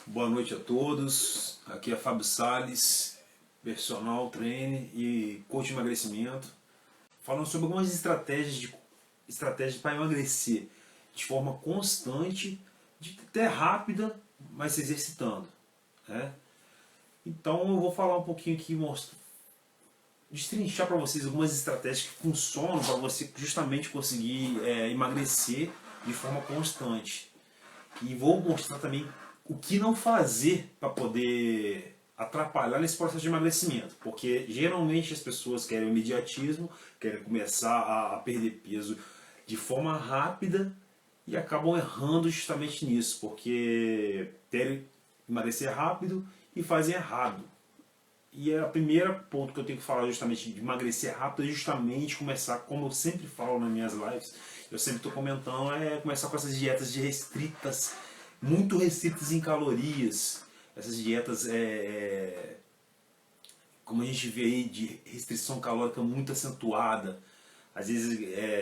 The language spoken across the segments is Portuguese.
Boa noite a todos, aqui é Fábio Sales, personal trainer e coach de emagrecimento, falando sobre algumas estratégias para emagrecer de forma constante, até rápida, mas se exercitando, né? Então eu vou falar um pouquinho aqui, destrinchar para vocês algumas estratégias que funcionam para você justamente conseguir emagrecer de forma constante. E vou mostrar também o que não fazer para poder atrapalhar nesse processo de emagrecimento. Porque geralmente as pessoas querem o imediatismo, querem começar a perder peso de forma rápida e acabam errando justamente nisso, porque querem emagrecer rápido e fazem errado. E a primeira ponto que eu tenho que falar justamente de emagrecer rápido é justamente começar, como eu sempre falo nas minhas lives, eu sempre estou comentando, é começar com essas dietas de restritas, muito restritas em calorias. Essas dietas, como a gente vê aí, de restrição calórica muito acentuada. Às vezes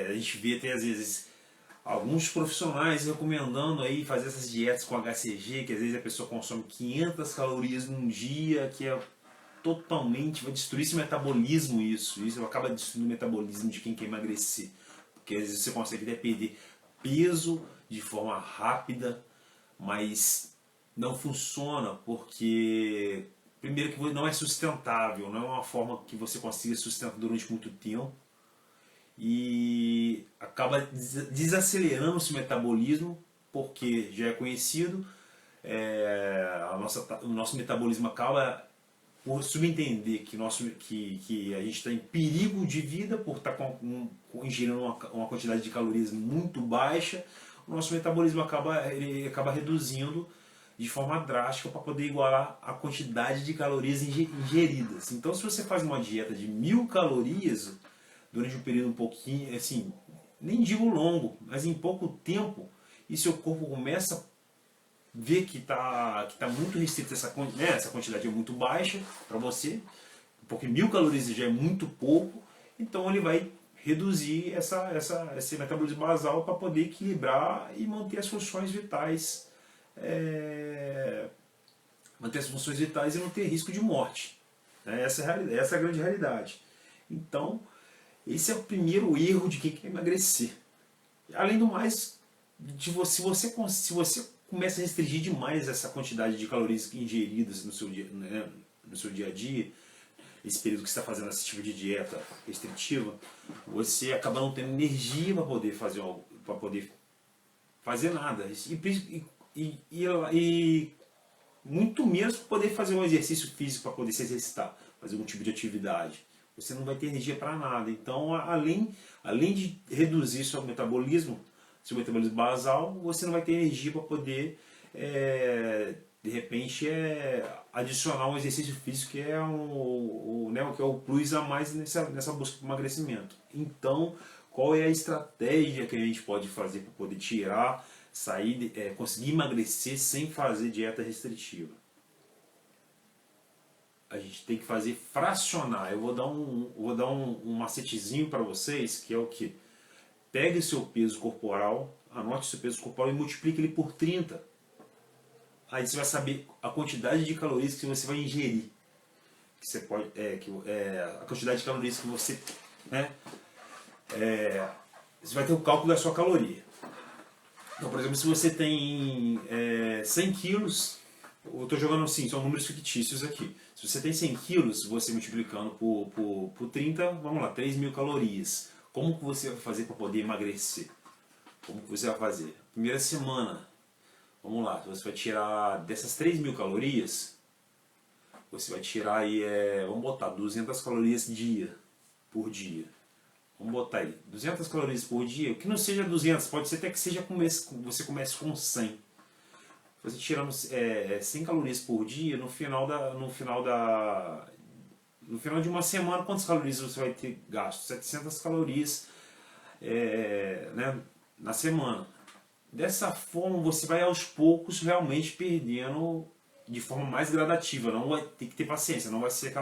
a gente vê até às vezes alguns profissionais recomendando aí fazer essas dietas com HCG, que às vezes a pessoa consome 500 calorias num dia, que é totalmente, vai destruir esse metabolismo isso acaba destruindo o metabolismo de quem quer emagrecer, porque às vezes você consegue até perder peso de forma rápida, mas não funciona porque primeiro que não é sustentável, não é uma forma que você consiga sustentar durante muito tempo e acaba desacelerando o seu metabolismo porque já é conhecido, o nosso metabolismo acaba por subentender que a gente está em perigo de vida por estar ingerindo uma quantidade de calorias muito baixa, o nosso metabolismo ele acaba reduzindo de forma drástica para poder igualar a quantidade de calorias ingeridas. Então, se você faz uma dieta de 1000 calorias durante um período um pouquinho, assim, nem digo longo, mas em pouco tempo, e seu corpo começa vê que tá muito restrita essa quantidade é muito baixa para você, porque 1000 calorias já é muito pouco, então ele vai reduzir esse metabolismo basal para poder equilibrar e manter as funções vitais, manter as funções vitais e não ter risco de morte. Essa é a grande realidade. Então, esse é o primeiro erro de quem quer emagrecer. Além do mais, se você começa a restringir demais essa quantidade de calorias ingeridas no seu dia, né, no seu dia a dia, esse período que você está fazendo esse tipo de dieta restritiva, você acaba não tendo energia para poder fazer algo, para poder fazer nada. E muito menos para poder fazer um exercício físico, para poder se exercitar, fazer algum tipo de atividade. Você não vai ter energia para nada. Então, além de reduzir seu metabolismo basal, você não vai ter energia para poder, de repente, adicionar um exercício físico que é que é o plus a mais nessa busca por emagrecimento. Então, qual é a estratégia que a gente pode fazer para poder conseguir emagrecer sem fazer dieta restritiva? A gente tem que fazer fracionar. Eu vou dar um macetezinho para vocês, que é o que? Pegue o seu peso corporal, anote o seu peso corporal e multiplique ele por 30. Aí você vai saber a quantidade de calorias que você vai ingerir. Que você pode, a quantidade de calorias que você, né, você vai ter o cálculo da sua caloria. Então, por exemplo, se você tem 100 quilos, eu estou jogando assim, são números fictícios aqui. Se você tem 100 quilos, você multiplicando por 30, vamos lá, 3.000 calorias. Como que você vai fazer para poder emagrecer? Como que você vai fazer? Primeira semana, vamos lá, você vai tirar dessas 3.000 calorias, você vai tirar aí, vamos botar 200 calorias por dia. Vamos botar aí, 200 calorias por dia, que não seja 200, pode ser até que você comece com 100. Você tirando 100 calorias por dia, no final de uma semana, quantas calorias você vai ter gasto? 700 calorias né, na semana. Dessa forma, você vai aos poucos realmente perdendo de forma mais gradativa. Não vai ter que ter paciência, não vai ser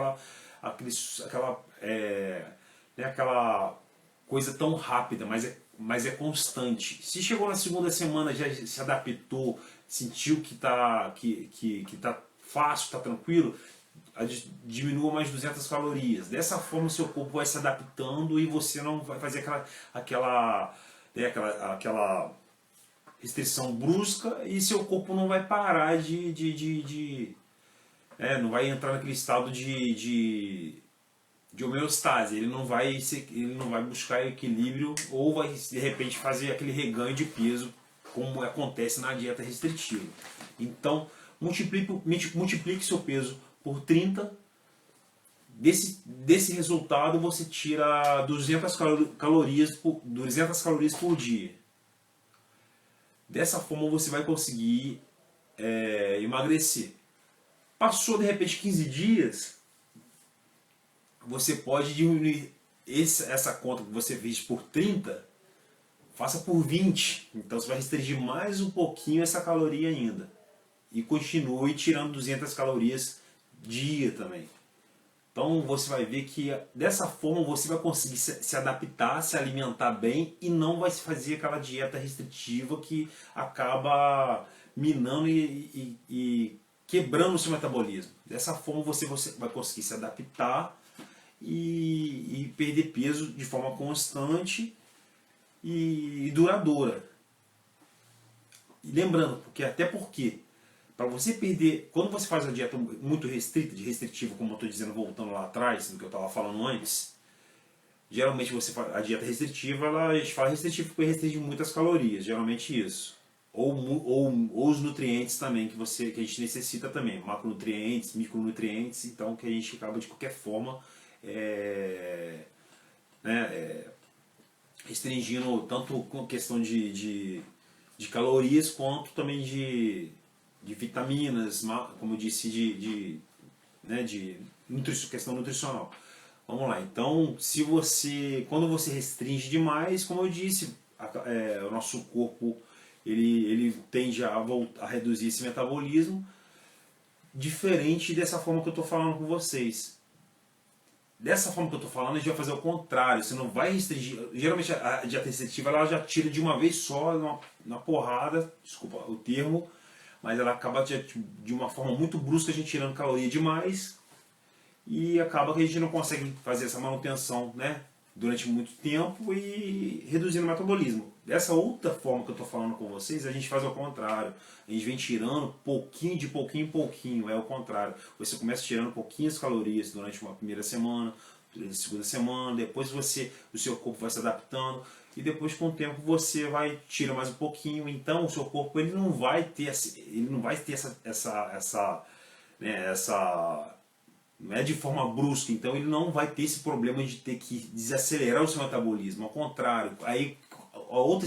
aquela coisa tão rápida, mas é constante. Se chegou na segunda semana, já se adaptou, sentiu que tá fácil, tá tranquilo, diminua mais 200 calorias. Dessa forma o seu corpo vai se adaptando e você não vai fazer aquela restrição brusca e seu corpo não vai parar não vai entrar naquele estado de homeostase, ele não vai buscar equilíbrio ou vai de repente fazer aquele reganho de peso como acontece na dieta restritiva. Então multiplique seu peso por 30, desse resultado você tira 200 calorias por dia. Dessa forma você vai conseguir emagrecer. Passou de repente 15 dias, você pode diminuir essa conta que você fez por 30, faça por 20. Então você vai restringir mais um pouquinho essa caloria ainda. E continue tirando 200 calorias dia também. Então você vai ver que dessa forma você vai conseguir se adaptar, se alimentar bem e não vai fazer aquela dieta restritiva que acaba minando e quebrando o seu metabolismo. Dessa forma você vai conseguir se adaptar e perder peso de forma constante e duradoura. E lembrando, porque para você perder, quando você faz a dieta muito restritiva, como eu estou dizendo, voltando lá atrás, do que eu estava falando antes, geralmente você faz a dieta restritiva, a gente fala restritiva porque restringe muitas calorias, geralmente isso. Ou os nutrientes também que a gente necessita também, macronutrientes, micronutrientes, então que a gente acaba de qualquer forma restringindo tanto com questão de calorias quanto também de vitaminas, como eu disse, questão nutricional. Vamos lá, então quando você restringe demais, como eu disse, o nosso corpo ele tende a reduzir esse metabolismo, diferente dessa forma que eu estou falando com vocês. Dessa forma que eu estou falando, a gente vai fazer o contrário. Você não vai restringir. Geralmente a dieta restritiva ela já tira de uma vez só, na porrada, desculpa o termo, mas ela acaba de uma forma muito brusca a gente tirando caloria demais e acaba que a gente não consegue fazer essa manutenção, né, durante muito tempo e reduzindo o metabolismo. Dessa outra forma que eu estou falando com vocês, a gente faz ao contrário. A gente vem tirando de pouquinho em pouquinho, é o contrário. Você começa tirando pouquinhas calorias durante uma primeira semana, durante a segunda semana, depois o seu corpo vai se adaptando e depois com o tempo você tira mais um pouquinho. Então o seu corpo ele não vai ter essa não é de forma brusca, então ele não vai ter esse problema de ter que desacelerar o seu metabolismo. Ao contrário, aí a outra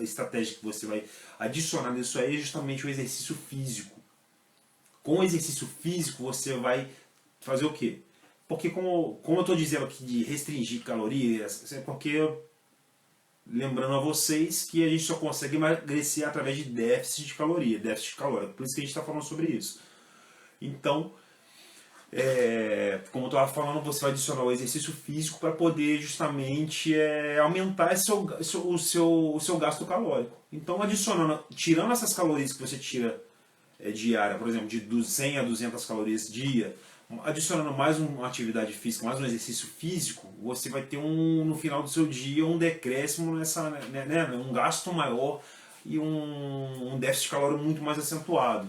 estratégia que você vai adicionar nisso aí é justamente o exercício físico. Com o exercício físico você vai fazer o quê? Porque como eu estou dizendo aqui de restringir calorias, é porque lembrando a vocês que a gente só consegue emagrecer através de déficit calórico. Por isso que a gente está falando sobre isso. Então, como eu estava falando, você vai adicionar o exercício físico para poder justamente aumentar o seu gasto calórico. Então, tirando essas calorias que você tira diária, por exemplo, de 100 a 200 calorias dia, adicionando mais uma atividade física, mais um exercício físico, você vai ter no final do seu dia um decréscimo um gasto maior e um déficit calórico muito mais acentuado.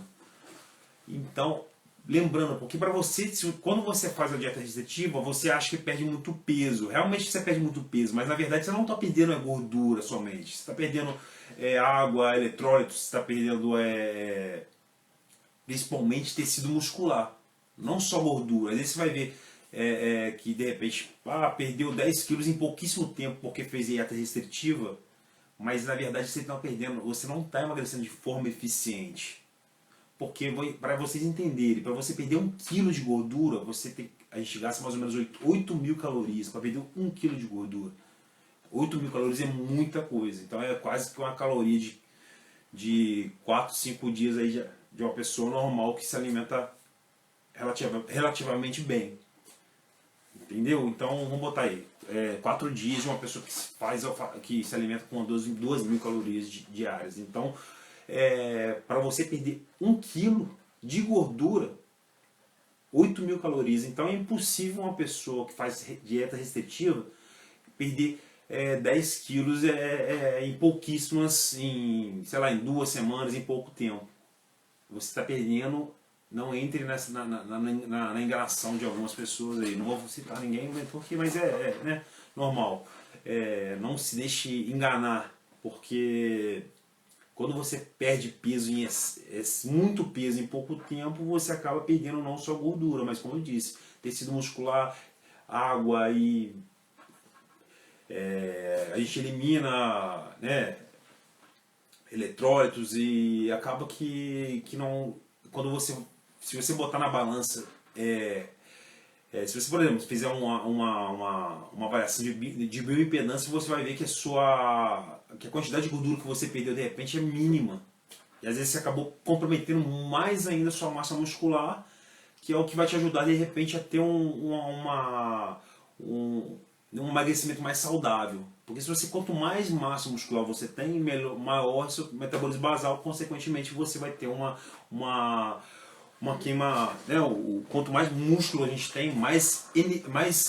Então, lembrando, porque para você, quando você faz a dieta restritiva, você acha que perde muito peso. Realmente você perde muito peso, mas na verdade você não está perdendo gordura somente. Você está perdendo água, eletrólitos, você está perdendo principalmente tecido muscular. Não só gordura. Às vezes você vai ver que de repente perdeu 10 quilos em pouquíssimo tempo porque fez dieta restritiva, mas na verdade você não está emagrecendo de forma eficiente. Porque para vocês entenderem, para você perder 1 quilo de gordura, a gente gasta mais ou menos 8.000 calorias para perder 1 quilo de gordura. 8.000 calorias é muita coisa, então é quase que uma caloria de 4, 5 dias aí de uma pessoa normal que se alimenta relativamente bem. Entendeu? Então vamos botar aí, 4 dias de uma pessoa que se alimenta com 2.000 calorias diárias. Então para você perder 1 quilo de gordura, 8.000 calorias. Então é impossível uma pessoa que faz dieta restritiva perder 10 quilos em pouquíssimas, sei lá, em 2 semanas, em pouco tempo. Você está perdendo, não entre na enganação de algumas pessoas aí. Não vou citar ninguém, mas né, normal. Não se deixe enganar, porque quando você perde peso, muito peso em pouco tempo, você acaba perdendo não só gordura, mas como eu disse, tecido muscular, água e a gente elimina, né, eletrólitos e acaba que não, se você botar na balança, se você, por exemplo, fizer uma avaliação de bioimpedância, você vai ver que a quantidade de gordura que você perdeu de repente é mínima. E às vezes você acabou comprometendo mais ainda a sua massa muscular, que é o que vai te ajudar de repente a ter um emagrecimento mais saudável. Porque se você, quanto mais massa muscular você tem, maior seu metabolismo basal, consequentemente você vai ter uma queima, né? Quanto mais músculo a gente tem, mais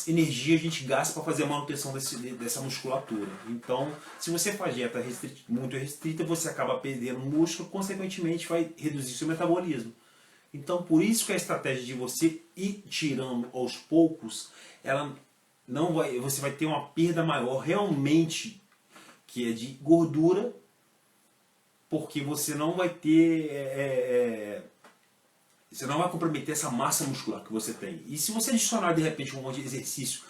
energia a gente gasta para fazer a manutenção dessa musculatura. Então, se você faz dieta muito restrita, você acaba perdendo músculo, consequentemente vai reduzir seu metabolismo. Então, por isso que a estratégia de você ir tirando aos poucos, você vai ter uma perda maior realmente, que é de gordura, porque você não vai ter... você não vai comprometer essa massa muscular que você tem. E se você adicionar de repente um monte de exercício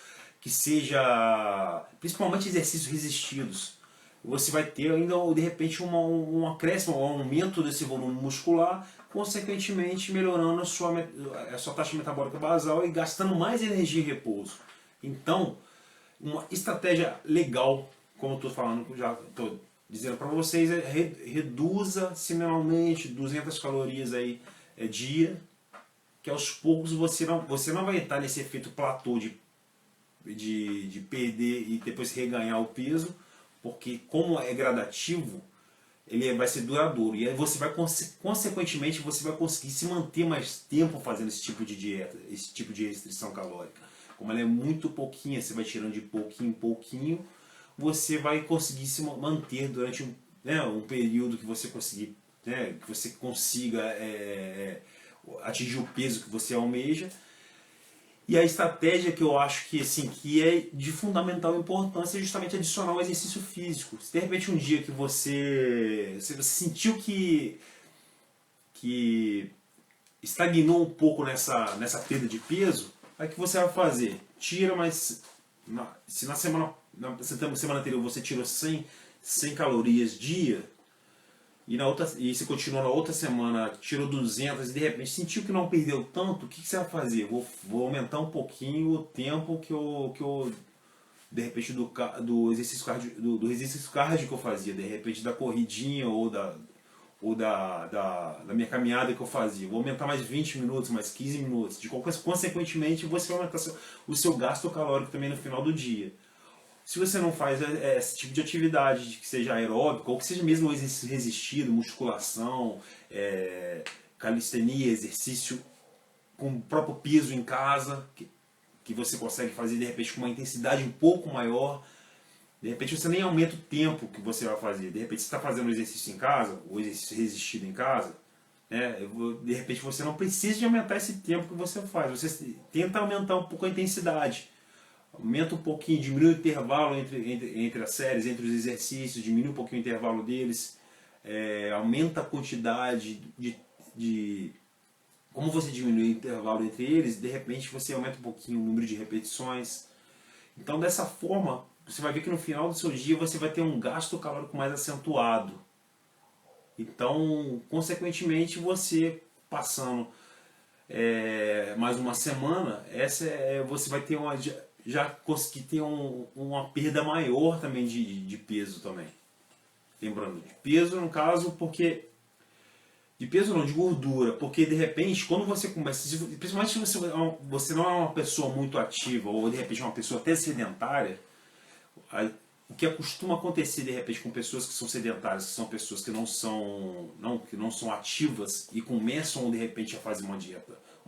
que seja, principalmente exercícios resistidos, você vai ter ainda de repente um acréscimo, um aumento desse volume muscular, consequentemente melhorando a sua taxa metabólica basal e gastando mais energia em repouso. Então, uma estratégia legal, como eu estou falando, já estou dizendo para vocês, reduza semanalmente 200 calorias aí dia, que aos poucos você não vai estar nesse efeito platô de perder e depois reganhar o peso, porque como é gradativo, ele vai ser duradouro, e aí você vai, consequentemente, você vai conseguir se manter mais tempo fazendo esse tipo de dieta, esse tipo de restrição calórica. Como ela é muito pouquinha, você vai tirando de pouquinho em pouquinho, você vai conseguir se manter durante um período que você conseguir, que você consiga atingir o peso que você almeja. E a estratégia que eu acho que é de fundamental importância é justamente adicionar o exercício físico. Se de repente um dia que você sentiu que estagnou um pouco nessa perda de peso, aí o que você vai fazer? Tira, mas se na semana anterior você tirou 100 calorias dia, e você continua na outra semana, tirou 200 e de repente sentiu que não perdeu tanto, o que você vai fazer? Vou aumentar um pouquinho o tempo que eu de repente do exercício cardio que eu fazia, de repente da corridinha ou da minha caminhada que eu fazia. Vou aumentar mais 20 minutos, mais 15 minutos. Consequentemente, você vai aumentar o seu gasto calórico também no final do dia. Se você não faz esse tipo de atividade, que seja aeróbica, ou que seja mesmo exercício resistido, musculação, calistenia, exercício com o próprio peso em casa, que você consegue fazer de repente com uma intensidade um pouco maior, de repente você nem aumenta o tempo que você vai fazer. De repente você está fazendo um exercício em casa, ou exercício resistido em casa, de repente você não precisa de aumentar esse tempo que você faz. Você tenta aumentar um pouco a intensidade. Aumenta um pouquinho, diminui o intervalo entre as séries, entre os exercícios, diminui um pouquinho o intervalo deles, aumenta a quantidade de... Como você diminui o intervalo entre eles, de repente você aumenta um pouquinho o número de repetições. Então dessa forma, você vai ver que no final do seu dia você vai ter um gasto calórico mais acentuado. Então, consequentemente, você passando mais uma semana, você vai ter já conseguir ter uma perda maior também de peso também. Lembrando, de peso no caso, porque... De peso não, de gordura, porque de repente, quando você começa, principalmente se você não é uma pessoa muito ativa, ou de repente uma pessoa até sedentária, o que costuma acontecer de repente com pessoas que são sedentárias, que são pessoas que que não são ativas e começam de repente a fazer uma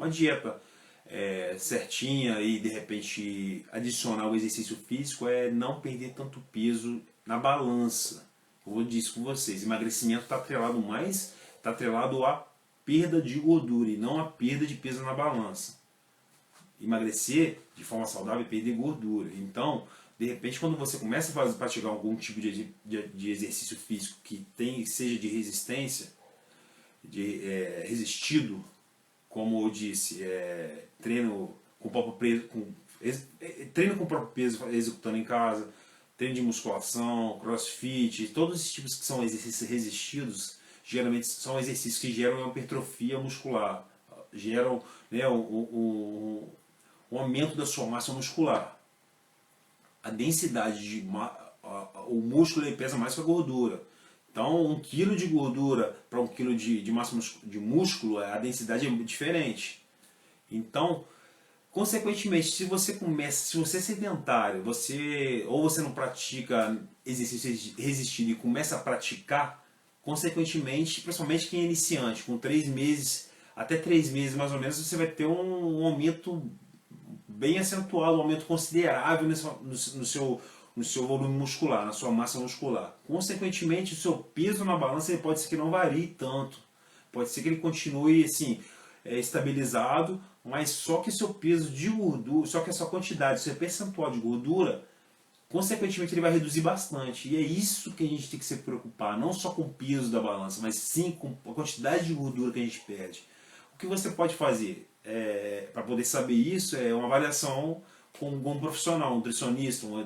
dieta certinha e de repente adicionar o exercício físico, é não perder tanto peso na balança. Eu vou dizer isso com vocês, emagrecimento está atrelado à perda de gordura e não à perda de peso na balança. Emagrecer de forma saudável é perder gordura. Então, de repente, quando você começa a praticar algum tipo de exercício físico que seja de resistência, resistido, como eu disse, treino com o próprio peso executando em casa, treino de musculação, crossfit, todos esses tipos que são exercícios resistidos, geralmente são exercícios que geram hipertrofia muscular, geram, né, um aumento da sua massa muscular. A densidade o músculo ele pesa mais que a gordura. Então, 1 kg de gordura para 1 kg de massa de músculo, a densidade é diferente. Então, consequentemente, se você é sedentário, ou você não pratica exercício resistido e começa a praticar, consequentemente, principalmente quem é iniciante, com 3 meses, até 3 meses mais ou menos, você vai ter um aumento bem acentuado, um aumento considerável no seu volume muscular, na sua massa muscular. Consequentemente, o seu peso na balança ele pode ser que não varie tanto. Pode ser que ele continue assim, estabilizado, mas só que seu peso de gordura, só que a sua quantidade, seu percentual de gordura, consequentemente ele vai reduzir bastante. E é isso que a gente tem que se preocupar, não só com o peso da balança, mas sim com a quantidade de gordura que a gente perde. O que você pode fazer para poder saber isso é uma avaliação com um profissional, um nutricionista, um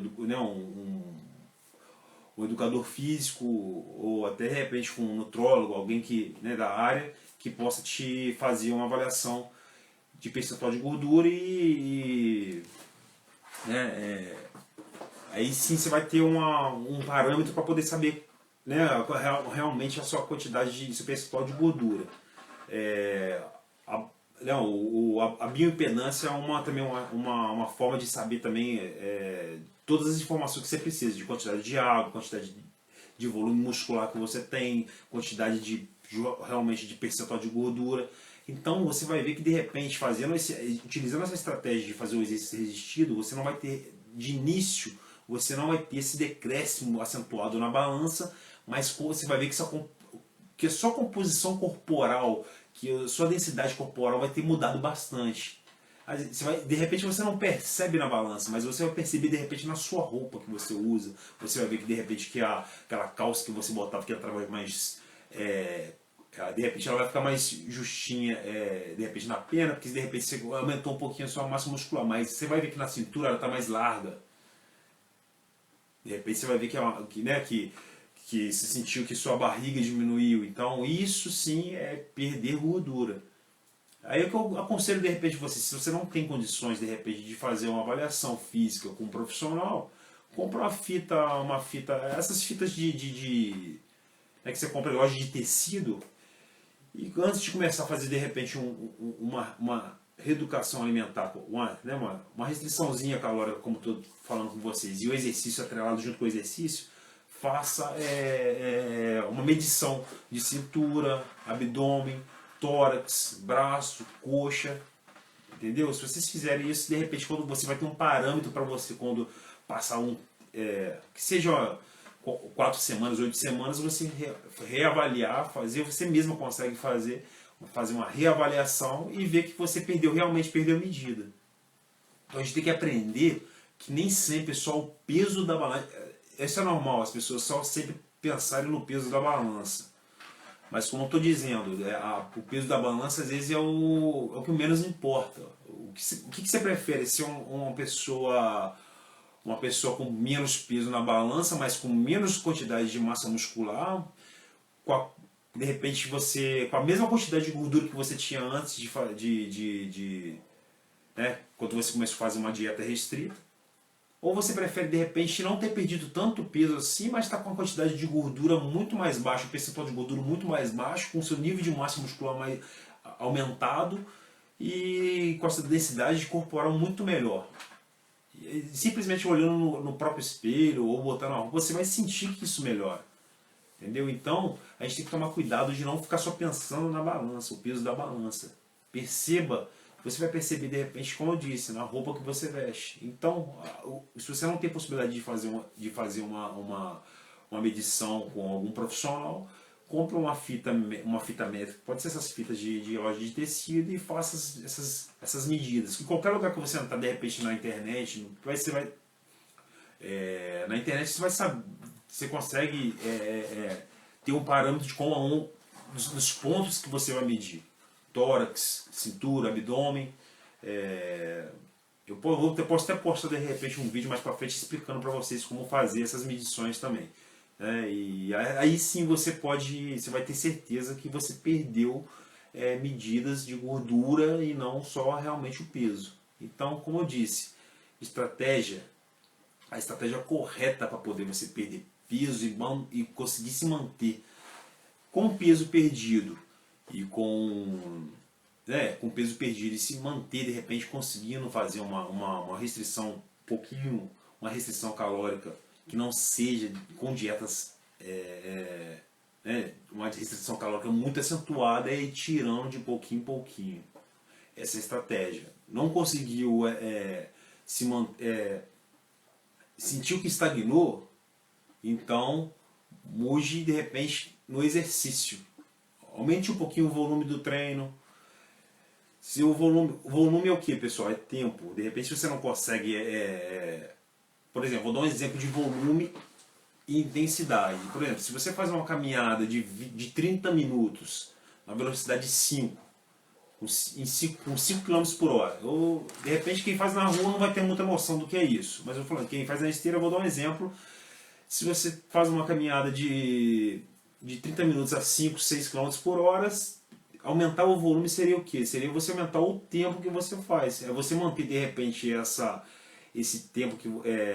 educador físico, ou até de repente com um nutrólogo, alguém da área, que possa te fazer uma avaliação de percentual de gordura aí sim você vai ter um parâmetro para poder saber, né, realmente a sua quantidade seu percentual de gordura. A bioimpedância é também uma forma de saber também todas as informações que você precisa, de quantidade de água, quantidade de volume muscular que você tem, quantidade realmente de percentual de gordura. Então você vai ver que de repente, utilizando essa estratégia de fazer o exercício resistido, você não vai ter, de início, você não vai ter esse decréscimo acentuado na balança, mas você vai ver que a sua composição corporal, que a sua densidade corporal vai ter mudado bastante. De repente você não percebe na balança, mas você vai perceber de repente na sua roupa que você usa. Você vai ver que de repente aquela calça que você botava que ela estava mais... de repente ela vai ficar mais justinha de repente na perna, porque de repente você aumentou um pouquinho a sua massa muscular, mas você vai ver que na cintura ela está mais larga. De repente você vai ver que se sentiu que sua barriga diminuiu. Então isso sim é perder gordura. Aí é que eu aconselho de repente você, se você não tem condições de repente de fazer uma avaliação física com um profissional, compra uma fita, essas fitas que você compra em loja de tecido, e antes de começar a fazer de repente uma reeducação alimentar, uma restriçãozinha calórica, como estou falando com vocês, e o exercício atrelado junto com o exercício, faça uma medição de cintura, abdômen, tórax, braço, coxa, entendeu? Se vocês fizerem isso, de repente, quando você vai ter um parâmetro para você, quando passar que seja 4 semanas, 8 semanas, você reavaliar, você mesmo consegue fazer uma reavaliação e ver que você realmente perdeu medida. Então a gente tem que aprender que nem sempre é só o peso da balança. Isso é normal, as pessoas só sempre pensarem no peso da balança. Mas como eu estou dizendo, o peso da balança às vezes é o que menos importa. O que você prefere? Ser uma pessoa com menos peso na balança, mas com menos quantidade de massa muscular, de repente com a mesma quantidade de gordura que você tinha antes quando você começou a fazer uma dieta restrita? Ou você prefere de repente não ter perdido tanto peso assim, mas está com uma quantidade de gordura muito mais baixa, um percentual de gordura muito mais baixo, com seu nível de massa muscular mais aumentado e com essa densidade corporal muito melhor? simplesmente olhando no próprio espelho ou botando a roupa, você vai sentir que isso melhora. Entendeu? Então, a gente tem que tomar cuidado de não ficar só pensando na balança, o peso da balança. Perceba, você vai perceber de repente, como eu disse, na roupa que você veste. Então, se você não tem possibilidade de fazer uma medição com algum profissional, compra uma fita métrica, pode ser essas fitas de loja de tecido, e faça essas medidas. Em qualquer lugar que você entrar, de repente na internet, na internet você vai saber, você consegue ter um parâmetro de como dos pontos que você vai medir. Tórax, cintura, abdômen. Eu posso até postar de repente um vídeo mais para frente explicando para vocês como fazer essas medições também. E aí sim você vai ter certeza que você perdeu medidas de gordura e não só realmente o peso. Então, como eu disse, a estratégia correta para poder você perder peso e conseguir se manter com peso perdido e com peso perdido e se manter de repente conseguindo fazer uma restrição uma restrição calórica que não seja com dietas uma restrição calórica muito acentuada e tirando de pouquinho em pouquinho. Essa é a estratégia. Não conseguiu sentiu que estagnou, então mude de repente no exercício. Aumente um pouquinho o volume do treino. Se o volume é o que, pessoal? É tempo. De repente, se você não consegue... por exemplo, vou dar um exemplo de volume e intensidade. Por exemplo, se você faz uma caminhada de 30 minutos na velocidade 5, com 5 km por hora, ou de repente quem faz na rua não vai ter muita noção do que é isso. Mas eu tô falando, quem faz na esteira, eu vou dar um exemplo. Se você faz uma caminhada de 30 minutos a 5, 6 km por hora, aumentar o volume seria o quê? Seria você aumentar o tempo que você faz. É você manter de repente esse tempo,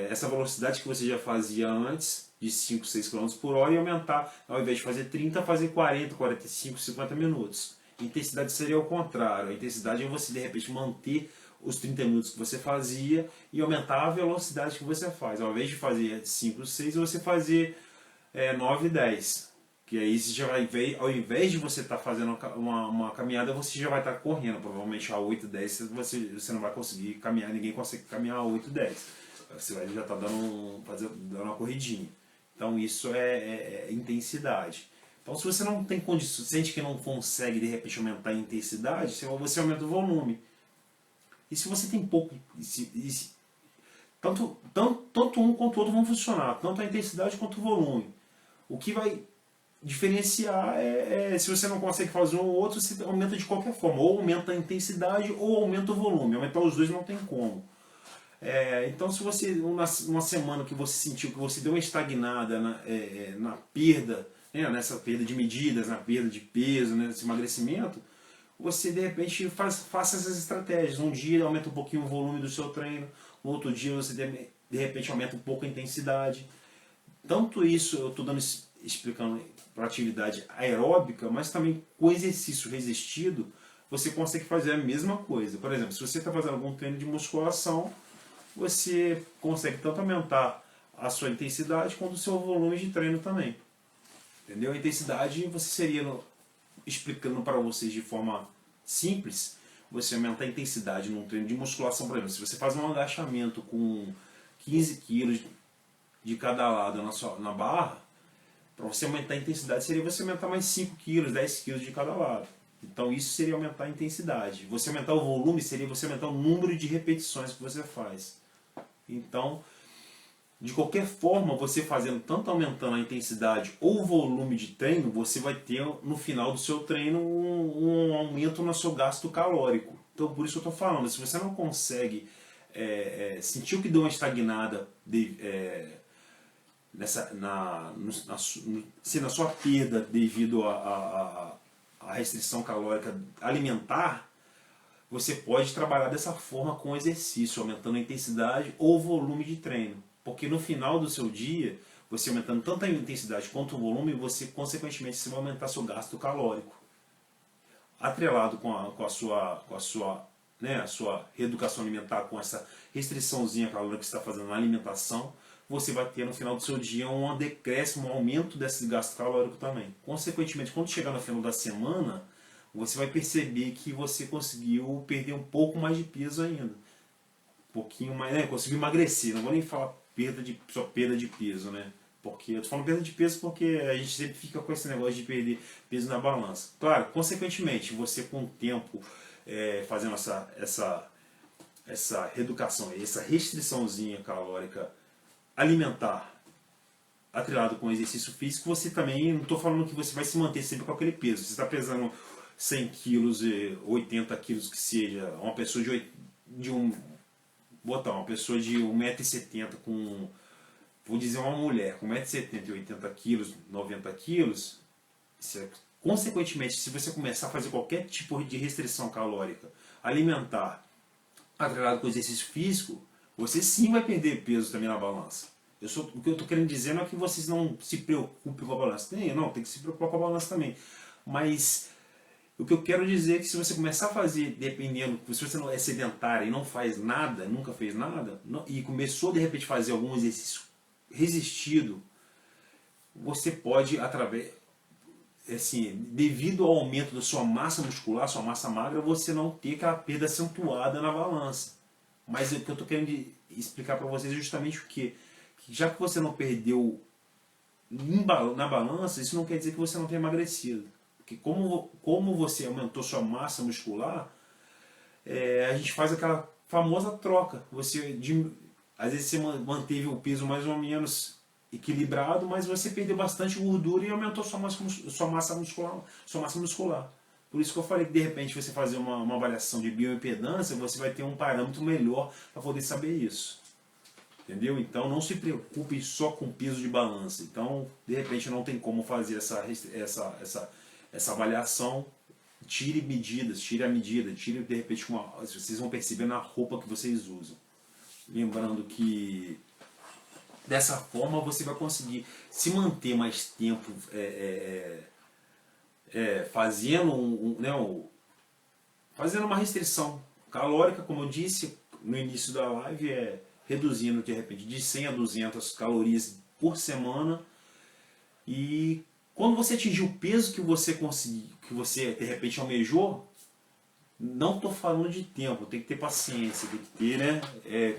essa velocidade que você já fazia antes, de 5, 6 km por hora, e aumentar, ao invés de fazer 30, fazer 40, 45, 50 minutos. Intensidade seria o contrário. A intensidade é você de repente manter os 30 minutos que você fazia e aumentar a velocidade que você faz. Ao invés de fazer 5, 6, você fazer 9, 10. Que aí você já vai ver, ao invés de você estar fazendo uma caminhada, você já vai estar correndo. Provavelmente a 8, 10 você não vai conseguir caminhar, ninguém consegue caminhar a 8, 10. Você vai já estar dando uma corridinha. Então isso é intensidade. Então se você não tem condição, sente que não consegue de repente aumentar a intensidade, você aumenta o volume. E se você tem pouco, tanto um quanto o outro vão funcionar, tanto a intensidade quanto o volume. O que vai diferenciar se você não consegue fazer um ou outro, você aumenta de qualquer forma, ou aumenta a intensidade ou aumenta o volume. Aumentar os dois não tem como. Então se você, uma semana que você sentiu que você deu uma estagnada na perda, nessa perda de medidas, na perda de peso, nesse emagrecimento, você de repente faça essas estratégias. Um dia aumenta um pouquinho o volume do seu treino, no outro dia você de repente aumenta um pouco a intensidade. Tanto isso eu estou explicando para atividade aeróbica, mas também com exercício resistido, você consegue fazer a mesma coisa. Por exemplo, se você está fazendo algum treino de musculação, você consegue tanto aumentar a sua intensidade quanto o seu volume de treino também. Entendeu? A intensidade você seria, explicando para vocês de forma simples, você aumentar a intensidade num treino de musculação. Por exemplo, se você faz um agachamento com 15 kg de cada lado na barra, para você aumentar a intensidade seria você aumentar mais 5 kg, 10 kg de cada lado. Então isso seria aumentar a intensidade. Você aumentar o volume seria você aumentar o número de repetições que você faz. Então, de qualquer forma, você fazendo tanto aumentando a intensidade ou o volume de treino, você vai ter no final do seu treino um aumento no seu gasto calórico. Então por isso eu estou falando, se você não consegue sentir que deu uma estagnada na sua perda devido à restrição calórica alimentar, você pode trabalhar dessa forma com exercício, aumentando a intensidade ou o volume de treino. Porque no final do seu dia, você aumentando tanto a intensidade quanto o volume, você consequentemente você vai aumentar seu gasto calórico. Atrelado com a sua né, a sua reeducação alimentar com essa restriçãozinha calórica que você está fazendo na alimentação, você vai ter no final do seu dia um decréscimo, um aumento desse gasto calórico também. Consequentemente, quando chegar no final da semana, você vai perceber que você conseguiu perder um pouco mais de peso ainda. Um pouquinho mais, né? Conseguiu emagrecer. Não vou nem falar só perda de peso, né? Porque eu tô falando perda de peso porque a gente sempre fica com esse negócio de perder peso na balança. Claro, consequentemente, você com o tempo fazendo essa reeducação, essa restriçãozinha calórica alimentar atrelado com exercício físico, você também, não estou falando que você vai se manter sempre com aquele peso. Você está pesando 100 quilos, 80 quilos que seja, uma pessoa uma pessoa de 1,70 m com, vou dizer uma mulher, com 1,70 m e 80 quilos, 90 quilos, consequentemente, se você começar a fazer qualquer tipo de restrição calórica alimentar atrelado com exercício físico, você sim vai perder peso também na balança. O que eu estou querendo dizer não é que vocês não se preocupem com a balança. Tem que se preocupar com a balança também. Mas o que eu quero dizer é que se você começar a fazer, dependendo, se você não é sedentário e não faz nada, nunca fez nada, e começou de repente a fazer algum exercício resistido, você pode, devido ao aumento da sua massa muscular, sua massa magra, você não ter aquela perda acentuada na balança. Mas o que eu estou querendo explicar para vocês é justamente o que já que você não perdeu na balança, isso não quer dizer que você não tenha emagrecido. Porque como você aumentou sua massa muscular, a gente faz aquela famosa troca. Às vezes você manteve o peso mais ou menos equilibrado, mas você perdeu bastante gordura e aumentou sua massa muscular. Por isso que eu falei que de repente você fazer uma avaliação de bioimpedância, você vai ter um parâmetro melhor para poder saber isso. Entendeu? Então não se preocupe só com peso de balança. Então, de repente não tem como fazer essa avaliação. Tire medidas, tire a medida, tire de repente vocês vão perceber na roupa que vocês usam. Lembrando que dessa forma você vai conseguir se manter mais tempo fazendo uma restrição calórica, como eu disse no início da live, reduzindo de repente de 100 a 200 calorias por semana. E quando você atingir o peso que você conseguir, que você de repente almejou, não estou falando de tempo, tem que ter paciência, tem que ter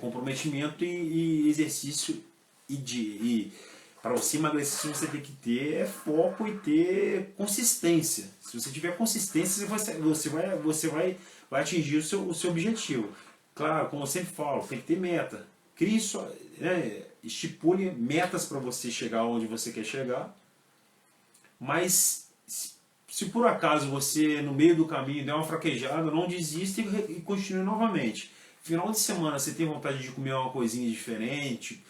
comprometimento e exercício. E para você emagrecer, você tem que ter foco e ter consistência. Se você tiver consistência, você vai atingir o seu objetivo. Claro, como eu sempre falo, tem que ter meta. Estipule metas para você chegar onde você quer chegar. Mas se por acaso você no meio do caminho der uma fraquejada, não desista e continue novamente. Final de semana você tem vontade de comer uma coisinha diferente,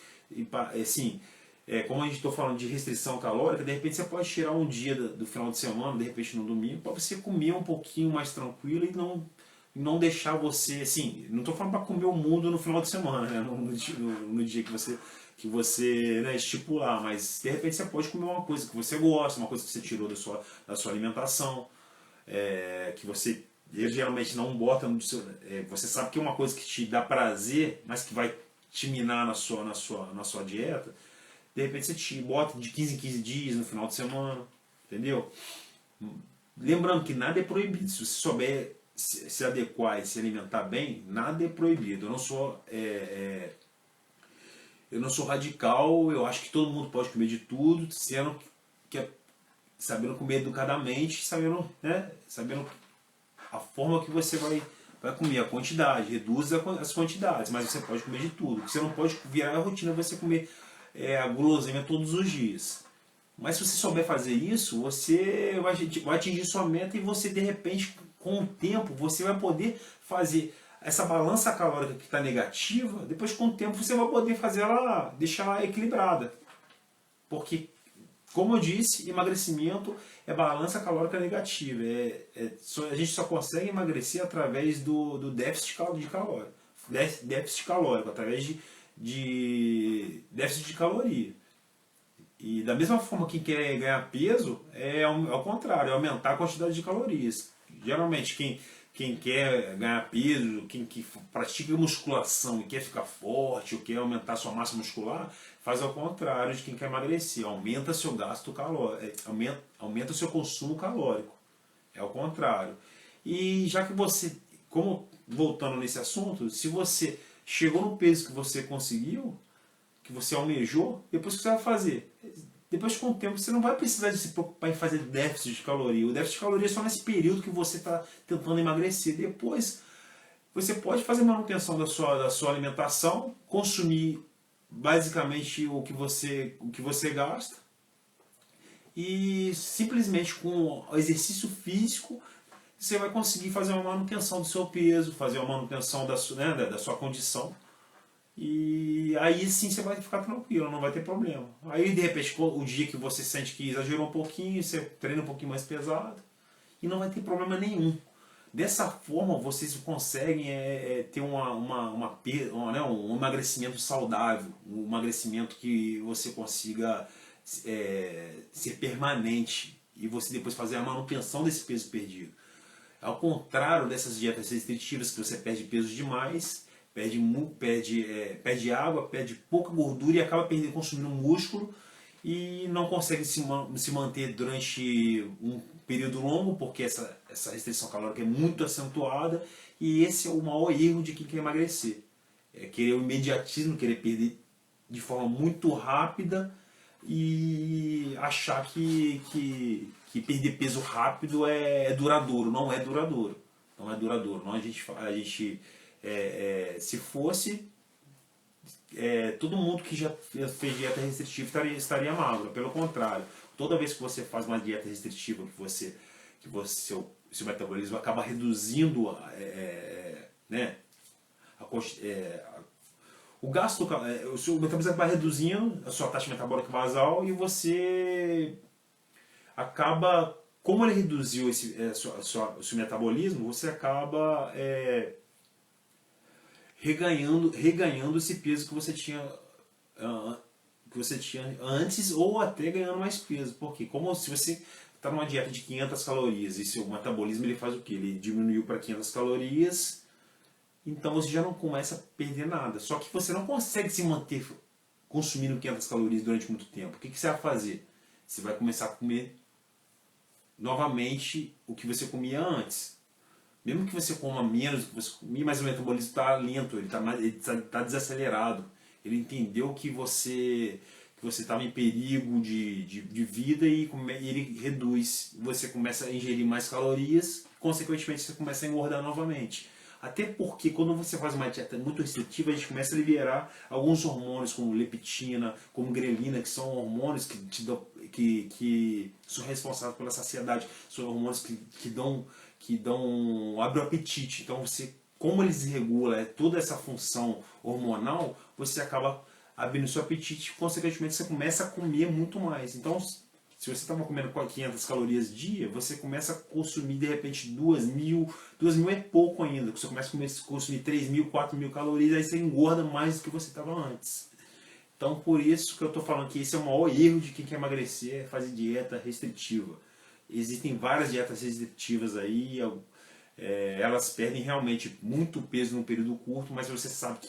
como a gente está falando de restrição calórica, de repente você pode tirar um dia do final de semana, de repente no domingo, para você comer um pouquinho mais tranquilo e não deixar você, não estou falando para comer o mundo no final de semana, né? no dia que você estipular, mas de repente você pode comer uma coisa que você gosta, uma coisa que você tirou da sua alimentação, que você geralmente não bota no seu, você sabe que é uma coisa que te dá prazer, mas que vai te minar na sua dieta. De repente você te bota de 15 em 15 dias no final de semana, entendeu? Lembrando que nada é proibido. Se você souber se adequar e se alimentar bem, nada é proibido. Eu não sou radical, eu acho que todo mundo pode comer de tudo, sabendo comer educadamente, sabendo a forma que você vai comer, a quantidade, reduz as quantidades, mas você pode comer de tudo. Você não pode virar a rotina você comer a guloseima todos os dias. Mas se você souber fazer isso, você vai atingir sua meta e você de repente, com o tempo, você vai poder fazer essa balança calórica que está negativa, depois com o tempo você vai poder deixar ela equilibrada. Porque, como eu disse, emagrecimento é balança calórica negativa. A gente só consegue emagrecer através do déficit calórico. Déficit calórico, através de déficit de caloria. E da mesma forma que quer ganhar peso, ao contrário, é aumentar a quantidade de calorias. Geralmente quem quer ganhar peso, quem que pratica musculação e quer ficar forte ou quer aumentar sua massa muscular, faz ao contrário de quem quer emagrecer. Aumenta seu gasto calórico, aumenta o seu consumo calórico. É o contrário. E já que você, como voltando nesse assunto, se você chegou no peso que você conseguiu, que você almejou, depois o que você vai fazer? Depois, com o tempo, você não vai precisar de se preocupar em fazer déficit de caloria. O déficit de caloria é só nesse período que você está tentando emagrecer. Depois, você pode fazer manutenção da sua alimentação, consumir basicamente o que você gasta, e simplesmente com o exercício físico você vai conseguir fazer uma manutenção do seu peso, fazer uma manutenção da sua condição. E aí sim você vai ficar tranquilo, não vai ter problema. Aí de repente o dia que você sente que exagerou um pouquinho, você treina um pouquinho mais pesado e não vai ter problema nenhum. Dessa forma vocês conseguem ter um emagrecimento saudável, um emagrecimento que você consiga ser permanente e você depois fazer a manutenção desse peso perdido. Ao contrário dessas dietas restritivas que você perde peso demais, perde água, perde pouca gordura e acaba consumindo músculo e não consegue se manter durante um período longo, porque essa restrição calórica é muito acentuada, e esse é o maior erro de quem quer emagrecer. É querer o imediatismo, querer perder de forma muito rápida e achar que perder peso rápido é duradouro. Não é duradouro. Não é duradouro. Não, se fosse, todo mundo que já fez dieta restritiva estaria magro. Pelo contrário, toda vez que você faz uma dieta restritiva, seu metabolismo acaba reduzindo o gasto, o seu metabolismo vai reduzindo a sua taxa metabólica basal e você acaba, como ele reduziu o seu metabolismo, você acaba reganhando esse peso que você tinha antes, ou até ganhando mais peso. Porque como se você está numa dieta de 500 calorias e seu metabolismo ele faz o que? Ele diminuiu para 500 calorias, então você já não começa a perder nada. Só que você não consegue se manter consumindo 500 calorias durante muito tempo. O que você vai fazer? Você vai começar a comer novamente o que você comia antes. Mesmo que você coma menos do que você comia, mas o metabolismo está lento, ele está desacelerado. Ele entendeu que você estava em perigo de vida e ele reduz. Você começa a ingerir mais calorias, consequentemente você começa a engordar novamente. Até porque quando você faz uma dieta muito restritiva, a gente começa a liberar alguns hormônios como leptina, como grelina, que são hormônios que são responsáveis pela saciedade, são hormônios abrem o apetite. Então como eles regulam toda essa função hormonal, você acaba abrindo seu apetite e consequentemente você começa a comer muito mais. Então se você estava comendo 500 calorias dia, você começa a consumir de repente 2.000 é pouco ainda, você começa a consumir 3.000, 4.000 calorias, aí você engorda mais do que você estava antes. Então por isso que eu estou falando que esse é o maior erro de quem quer emagrecer, é fazer dieta restritiva. Existem várias dietas restritivas aí, elas perdem realmente muito peso num período curto, mas você sabe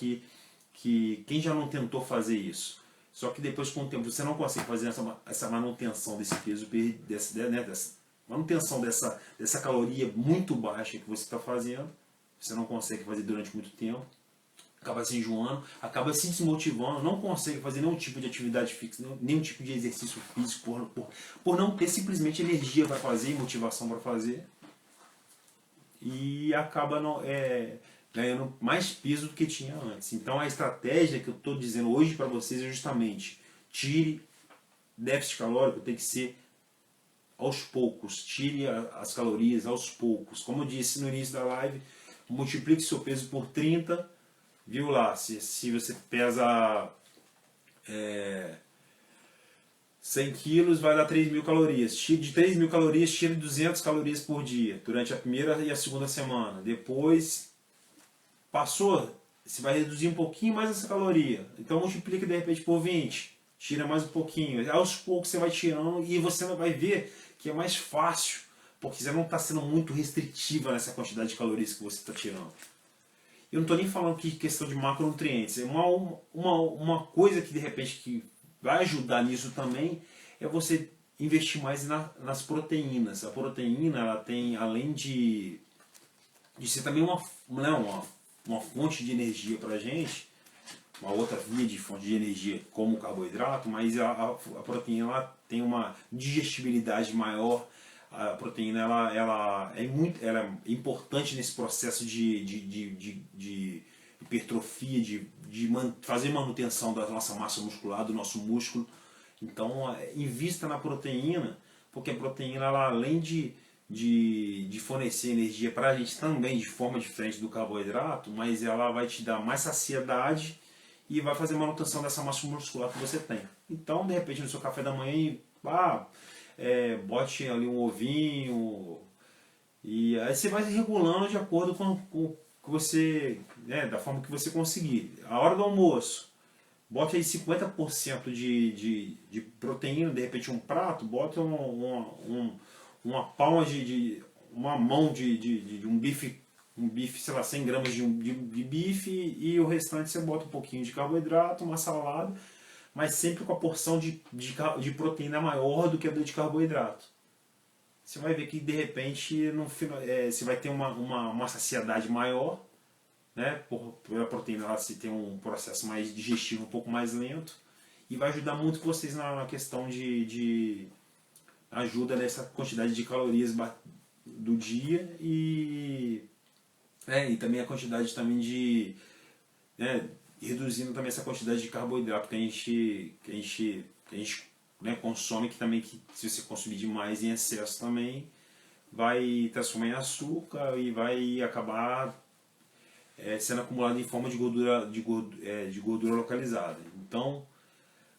que quem já não tentou fazer isso, só que depois com o tempo você não consegue fazer essa manutenção desse peso, dessa manutenção dessa caloria muito baixa que você está fazendo, você não consegue fazer durante muito tempo, acaba se enjoando, acaba se desmotivando, não consegue fazer nenhum tipo de atividade fixa, nenhum tipo de exercício físico, por não ter simplesmente energia para fazer e motivação para fazer, e acaba ganhando mais peso do que tinha antes. Então a estratégia que eu estou dizendo hoje para vocês é justamente: tire déficit calórico, tem que ser aos poucos, tire as calorias aos poucos. Como eu disse no início da live, multiplique seu peso por 30, viu lá, se você pesa 100 quilos, vai dar 3.000 calorias. De 3.000 calorias, tire 200 calorias por dia, durante a primeira e a segunda semana. Depois passou, você vai reduzir um pouquinho mais essa caloria. Então multiplica de repente por 20, tira mais um pouquinho. Aos poucos você vai tirando e você vai ver que é mais fácil porque você não está sendo muito restritiva nessa quantidade de calorias que você está tirando. Eu não estou nem falando que questão de macronutrientes. É uma coisa que de repente que vai ajudar nisso também é você investir mais nas proteínas. A proteína, ela tem, além de ser também uma fonte de energia para a gente, uma outra via de fonte de energia como o carboidrato, mas a proteína ela tem uma digestibilidade maior. A proteína ela é importante nesse processo de hipertrofia, fazer manutenção da nossa massa muscular, do nosso músculo. Então, invista na proteína, porque a proteína, ela, além de fornecer energia para a gente também de forma diferente do carboidrato, mas ela vai te dar mais saciedade e vai fazer manutenção dessa massa muscular que você tem. Então, de repente, no seu café da manhã, bote ali um ovinho, e aí você vai regulando de acordo com que você, da forma que você conseguir. A hora do almoço, bote aí 50% de proteína, de repente um prato, bota uma palma uma mão de um bife, sei lá, 100 gramas de bife, e o restante você bota um pouquinho de carboidrato, uma salada, mas sempre com a porção de proteína maior do que a de carboidrato. Você vai ver que de repente no final, você vai ter uma saciedade maior, né? Pela proteína ela se tem um processo mais digestivo um pouco mais lento, e vai ajudar muito vocês na questão de ajuda nessa quantidade de calorias do dia e também a quantidade também reduzindo também essa quantidade de carboidrato que a gente consome, que também, que se você consumir demais em excesso também vai transformar em açúcar e vai acabar sendo acumulado em forma de gordura localizada. Então,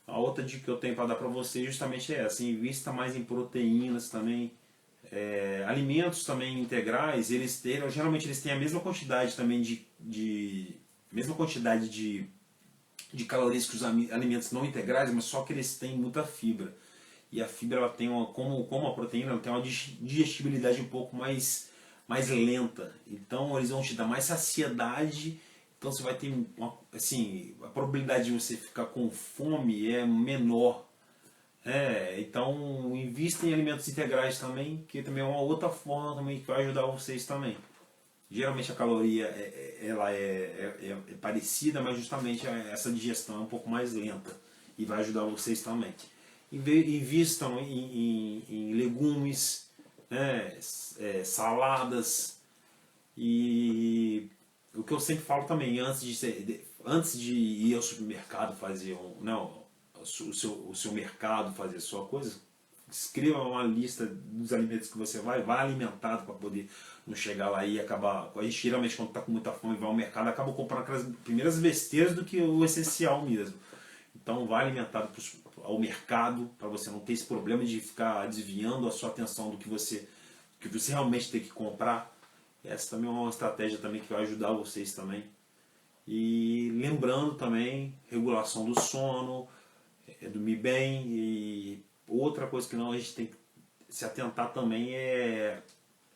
a outra dica que eu tenho para dar para você justamente é essa: invista mais em proteínas também. Alimentos também integrais, geralmente eles têm a mesma quantidade também de calorias que os alimentos não integrais, mas só que eles têm muita fibra. E a fibra, ela tem como a proteína, ela tem uma digestibilidade um pouco mais lenta. Então eles vão te dar mais saciedade. Então você vai ter a probabilidade de você ficar com fome é menor. Então invista em alimentos integrais também, que também é uma outra forma também que vai ajudar vocês também. Geralmente a caloria ela é parecida, mas justamente essa digestão é um pouco mais lenta e vai ajudar vocês também. Invistam em legumes, saladas, e o que eu sempre falo também, antes de ir ao supermercado fazer o seu mercado, fazer a sua coisa, escreva uma lista dos alimentos que você vai alimentado para poder não chegar lá e acabar. A gente geralmente, quando está com muita fome e vai ao mercado, acaba comprando aquelas primeiras besteiras do que o essencial mesmo. Então vai alimentado ao mercado, para você não ter esse problema de ficar desviando a sua atenção do que você realmente tem que comprar. Essa também é uma estratégia também que vai ajudar vocês também. E lembrando também, regulação do sono, dormir bem. E outra coisa que a gente tem que se atentar também é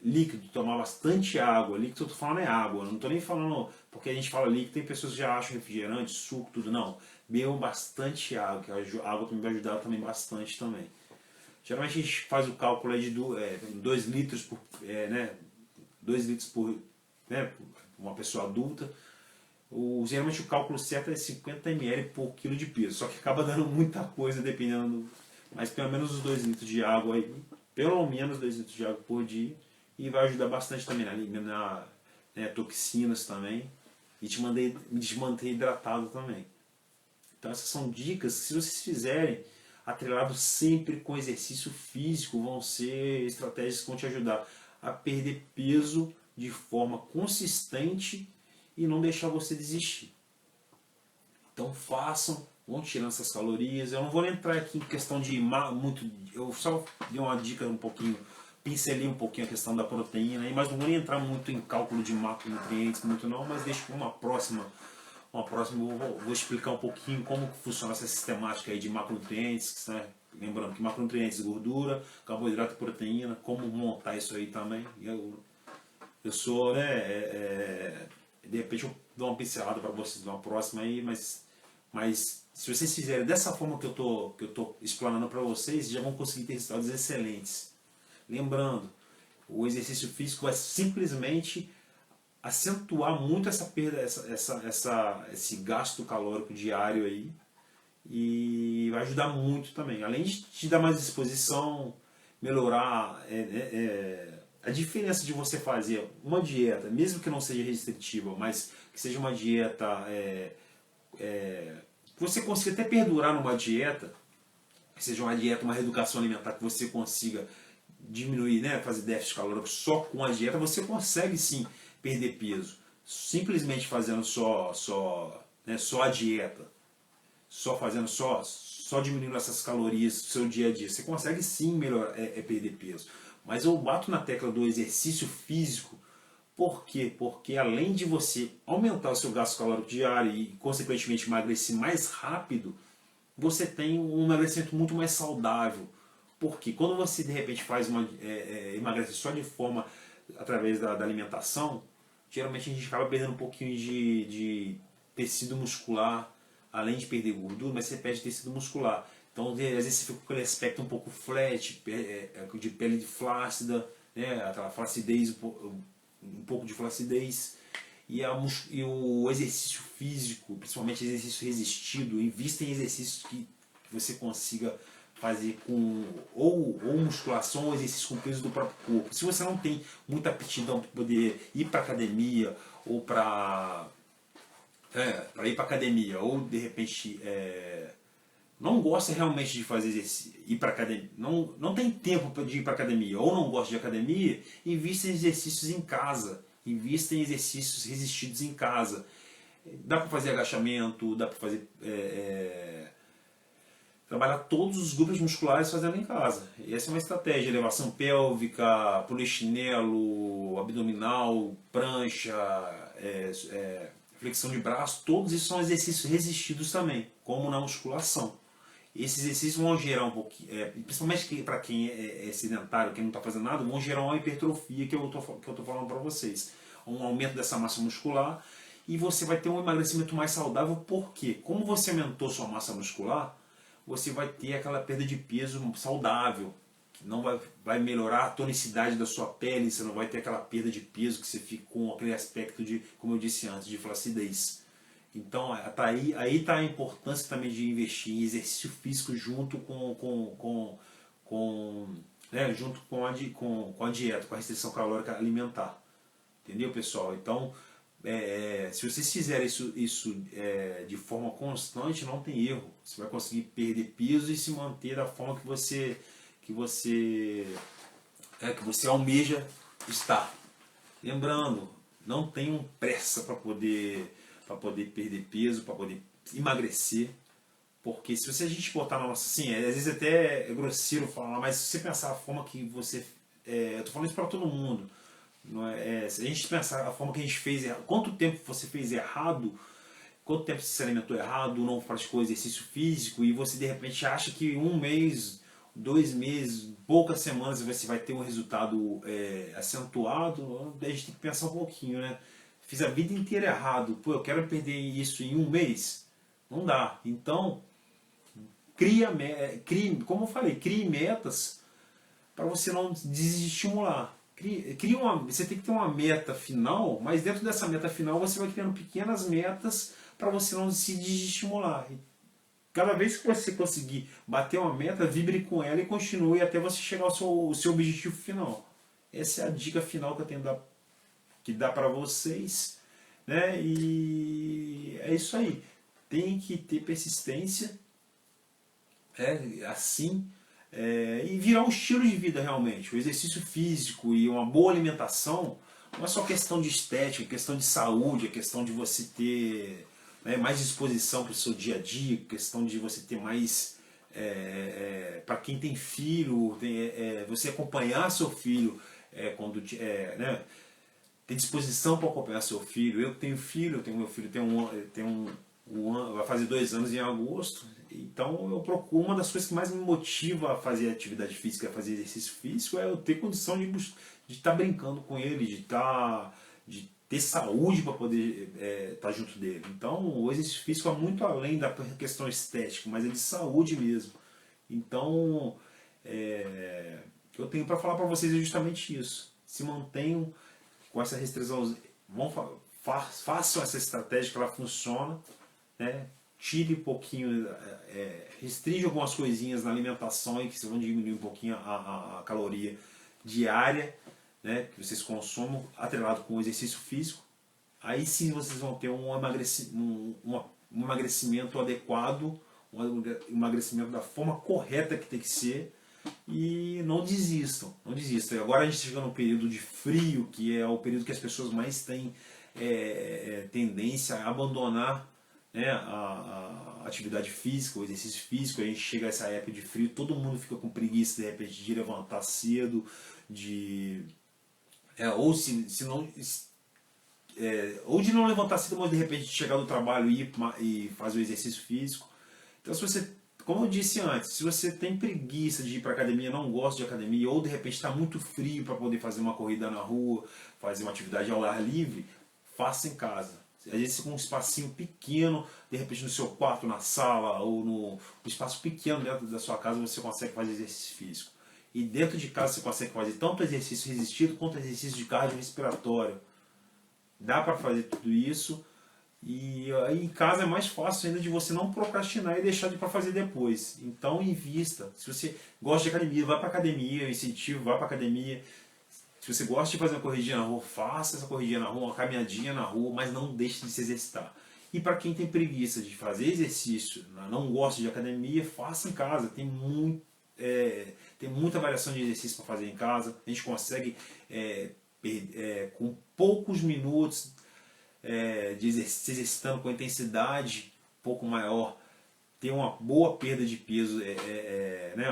líquido, tomar bastante água. Líquido que eu tô falando é água, não estou nem falando, porque a gente fala líquido, tem pessoas que já acham refrigerante, suco, tudo. Não, bebam bastante água, que a água também vai ajudar também bastante também. Geralmente a gente faz o cálculo de 2 litros por 2 litros por uma pessoa adulta. Geralmente o cálculo certo é 50 ml por quilo de peso, só que acaba dando muita coisa dependendo, mas pelo menos os 2 litros de água aí, pelo menos 2 litros de água por dia, e vai ajudar bastante também na eliminar toxinas também, e te manter hidratado também. Então essas são dicas que, se vocês fizerem atrelado sempre com exercício físico, vão ser estratégias que vão te ajudar a perder peso de forma consistente e não deixar você desistir. Então façam, vão tirando essas calorias. Eu não vou entrar aqui em questão de muito, eu só dei uma dica um pouquinho, pincelei um pouquinho a questão da proteína, mas não vou entrar muito em cálculo de macronutrientes, muito não, mas deixo para uma próxima Uma próxima eu vou explicar um pouquinho como que funciona essa sistemática aí de macronutrientes, né? Lembrando que macronutrientes, gordura, carboidrato e proteína, como montar isso aí também. Eu sou, né, de repente eu dou uma pincelada para vocês numa próxima aí, mas se vocês fizerem dessa forma que eu tô explanando para vocês, já vão conseguir ter resultados excelentes. Lembrando, o exercício físico vai simplesmente acentuar muito essa perda, esse gasto calórico diário aí, e vai ajudar muito também. Além de te dar mais disposição, melhorar a diferença de você fazer uma dieta, mesmo que não seja restritiva, mas que seja uma dieta que você consiga até perdurar numa dieta, que seja uma dieta, uma reeducação alimentar, que você consiga diminuir, né, fazer déficit calórico só com a dieta, você consegue sim perder peso. Simplesmente fazendo só a dieta, só diminuindo essas calorias do seu dia a dia, você consegue sim melhorar, perder peso. Mas eu bato na tecla do exercício físico. Por quê? Porque além de você aumentar o seu gasto calórico diário e consequentemente emagrecer mais rápido, você tem um emagrecimento muito mais saudável. Porque quando você de repente faz emagrece só de forma através da alimentação, geralmente a gente acaba perdendo um pouquinho de tecido muscular, além de perder gordura, mas você perde tecido muscular. Então às vezes você fica com aquele aspecto um pouco flat, de pele flácida, né, aquela flacidez, um pouco de flacidez. E o exercício físico, principalmente exercício resistido, invista em exercícios que você consiga fazer com ou musculação ou exercício com peso do próprio corpo. Se você não tem muita aptidão para poder ir para academia ou para ir para academia, ou de repente não gosta realmente de fazer exercício, ir para academia, não tem tempo de ir para academia, ou não gosta de academia, invista em exercícios em casa, invista em exercícios resistidos em casa. Dá para fazer agachamento, dá para fazer trabalhar todos os grupos musculares fazendo em casa. E essa é uma estratégia: elevação pélvica, polichinelo, abdominal, prancha, flexão de braço. Todos esses são exercícios resistidos também, como na musculação. Esses exercícios vão gerar um pouquinho, principalmente para quem é sedentário, quem não está fazendo nada, vão gerar uma hipertrofia que eu estou falando para vocês. Um aumento dessa massa muscular, e você vai ter um emagrecimento mais saudável. Porque como você aumentou sua massa muscular, você vai ter aquela perda de peso saudável, que não vai melhorar a tonicidade da sua pele, você não vai ter aquela perda de peso que você fica com aquele aspecto de, como eu disse antes, de flacidez. Então aí está a importância também de investir em exercício físico junto junto com a dieta, com a restrição calórica alimentar. Entendeu, pessoal? Então, se vocês fizerem isso de forma constante, não tem erro. Você vai conseguir perder peso e se manter da forma que você almeja estar. Lembrando, não tenham pressa para poder perder peso, para poder emagrecer. Porque se a gente botar na nossa... Assim, às vezes até é grosseiro falar, mas se você pensar a forma que você... eu estou falando isso para todo mundo. Não se a gente pensar a forma que a gente fez errado, quanto tempo você fez errado, quanto tempo você se alimentou errado, não praticou exercício físico, e você de repente acha que 1 mês, 2 meses, poucas semanas você vai ter um resultado acentuado, a gente tem que pensar um pouquinho, né? Fiz a vida inteira errado, eu quero perder isso em 1 mês? Não dá. Então, como eu falei, crie metas para você não desestimular. Você tem que ter uma meta final, mas dentro dessa meta final você vai criando pequenas metas para você não se desestimular. E cada vez que você conseguir bater uma meta, vibre com ela e continue até você chegar ao seu objetivo final. Essa é a dica final que eu tenho que dar para vocês, né? E é isso aí. Tem que ter persistência, assim. E virar um estilo de vida realmente. O exercício físico e uma boa alimentação não é só questão de estética, é questão de saúde, é questão de você ter mais disposição para o seu dia a dia, questão de você ter mais... para quem tem filho, você acompanhar seu filho quando... ter disposição para acompanhar seu filho. Eu tenho filho, eu tenho meu filho vai fazer 2 anos em agosto, então eu procuro, uma das coisas que mais me motiva a fazer atividade física, a fazer exercício físico, é eu ter condição de estar brincando com ele, de ter saúde para poder estar junto dele. Então o exercício físico é muito além da questão estética, mas é de saúde mesmo. Então o que eu tenho para falar para vocês é justamente isso. Se mantenham com essa restrição, façam essa estratégia que ela funciona, né? Tire um pouquinho, restringe algumas coisinhas na alimentação e que vocês vão diminuir um pouquinho a caloria diária, né, que vocês consomam, atrelado com o exercício físico. Aí sim vocês vão ter um emagrecimento adequado, um emagrecimento da forma correta que tem que ser. E não desistam, não desistam. E agora a gente chega num período de frio, que é o período que as pessoas mais têm tendência a abandonar, né, a atividade física, o exercício físico. A gente chega a essa época de frio, todo mundo fica com preguiça de repente de levantar cedo, ou de não levantar cedo, mas de repente chegar do trabalho e fazer o exercício físico. Então, como eu disse antes, se você tem preguiça de ir para academia, não gosta de academia, ou de repente está muito frio para poder fazer uma corrida na rua, fazer uma atividade ao ar livre, faça em casa. Às vezes com um espacinho pequeno, de repente no seu quarto, na sala, ou no espaço pequeno dentro da sua casa, você consegue fazer exercício físico. E dentro de casa você consegue fazer tanto exercício resistido quanto exercício de cardiorrespiratório. Dá para fazer tudo isso. E aí em casa é mais fácil ainda de você não procrastinar e deixar para fazer depois. Então invista. Se você gosta de academia, vá para academia, eu incentivo, vá para academia. Se você gosta de fazer uma corridinha na rua, faça essa corridinha na rua, uma caminhadinha na rua, mas não deixe de se exercitar. E para quem tem preguiça de fazer exercício, não gosta de academia, faça em casa. Tem muita variação de exercício para fazer em casa. A gente consegue, com poucos minutos, se exercitando com intensidade um pouco maior, ter uma boa perda de peso, né,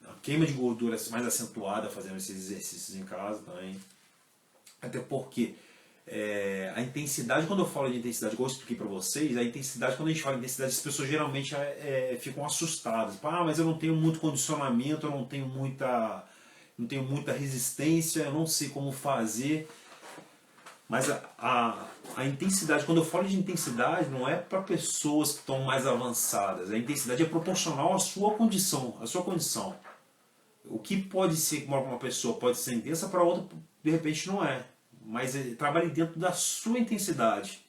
a queima de gordura mais acentuada fazendo esses exercícios em casa também. Até porque a intensidade, quando eu falo de intensidade, como eu expliquei para vocês, a intensidade, quando a gente fala de intensidade, as pessoas geralmente ficam assustadas. Mas eu não tenho muito condicionamento, eu não tenho muita resistência, eu não sei como fazer. Mas a intensidade, quando eu falo de intensidade, não é para pessoas que estão mais avançadas. A intensidade é proporcional à sua condição. O que pode ser para uma pessoa pode ser intensa, para outra de repente não é. Mas trabalhe dentro da sua intensidade.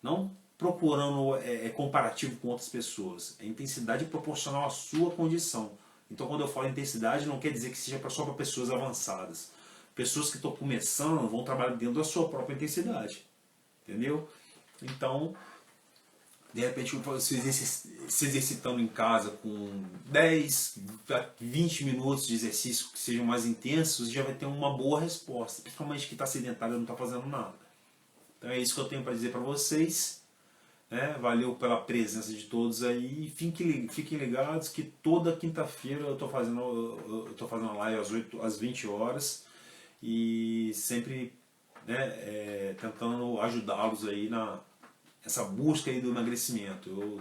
Não procurando comparativo com outras pessoas. A intensidade é proporcional à sua condição. Então quando eu falo intensidade, não quer dizer que seja só para pessoas avançadas. Pessoas que estão começando vão trabalhar dentro da sua própria intensidade. Entendeu? Então, de repente, se exercitando em casa com 10, 20 minutos de exercício que sejam mais intensos, já vai ter uma boa resposta. Principalmente que está sedentário e não está fazendo nada. Então é isso que eu tenho para dizer para vocês. Valeu pela presença de todos aí. Fiquem ligados que toda quinta-feira eu estou fazendo a live às 20 horas. E sempre tentando ajudá-los aí nessa busca aí do emagrecimento. Eu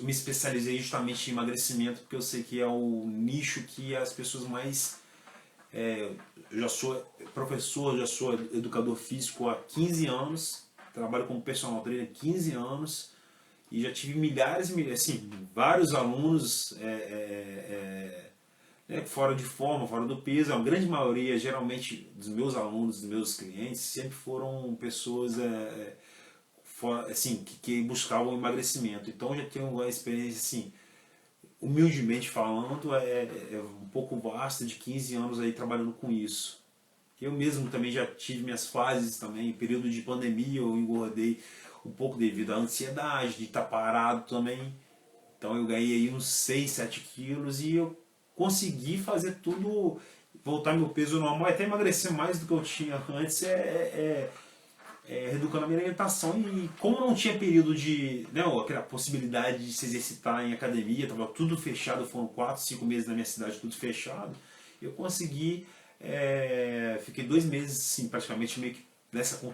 me especializei justamente em emagrecimento porque eu sei que é o nicho que as pessoas mais... eu já sou professor, já sou educador físico há 15 anos, trabalho como personal trainer há 15 anos e já tive milhares e milhares, assim, vários alunos... fora de forma, fora do peso. A grande maioria, geralmente, dos meus alunos, dos meus clientes, sempre foram pessoas assim, que buscavam emagrecimento. Então, eu já tenho uma experiência, assim, humildemente falando, um pouco vasta, de 15 anos aí trabalhando com isso. Eu mesmo também já tive minhas fases também, em período de pandemia eu engordei um pouco devido à ansiedade, de estar parado também. Então, eu ganhei aí uns 6, 7 quilos e eu consegui fazer tudo, voltar meu peso normal, até emagrecer mais do que eu tinha antes, reeducando a minha alimentação. E como não tinha período de, aquela possibilidade de se exercitar em academia, estava tudo fechado, foram 4, 5 meses na minha cidade tudo fechado, eu consegui Fiquei 2 meses assim, praticamente meio que nessa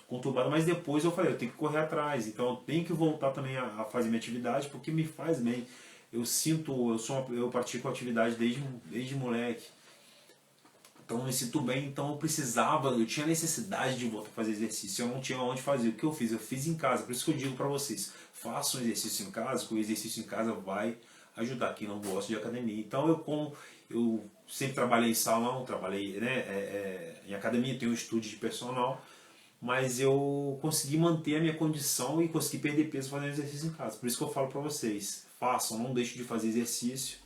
conturbada, mas depois eu falei, eu tenho que correr atrás, então eu tenho que voltar também a fazer minha atividade, porque me faz bem. Eu sinto, eu pratico atividade desde moleque, então eu me sinto bem, então eu tinha necessidade de voltar a fazer exercício, eu não tinha onde fazer. O que eu fiz? Eu fiz em casa, por isso que eu digo para vocês, façam exercício em casa, que o exercício em casa vai ajudar quem não gosta de academia. Então eu sempre trabalhei em salão, trabalhei, né, em academia, tenho um estúdio de personal, mas eu consegui manter a minha condição e consegui perder peso fazendo exercício em casa. Por isso que eu falo para vocês, façam, não deixem de fazer exercício.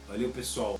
Valeu, pessoal!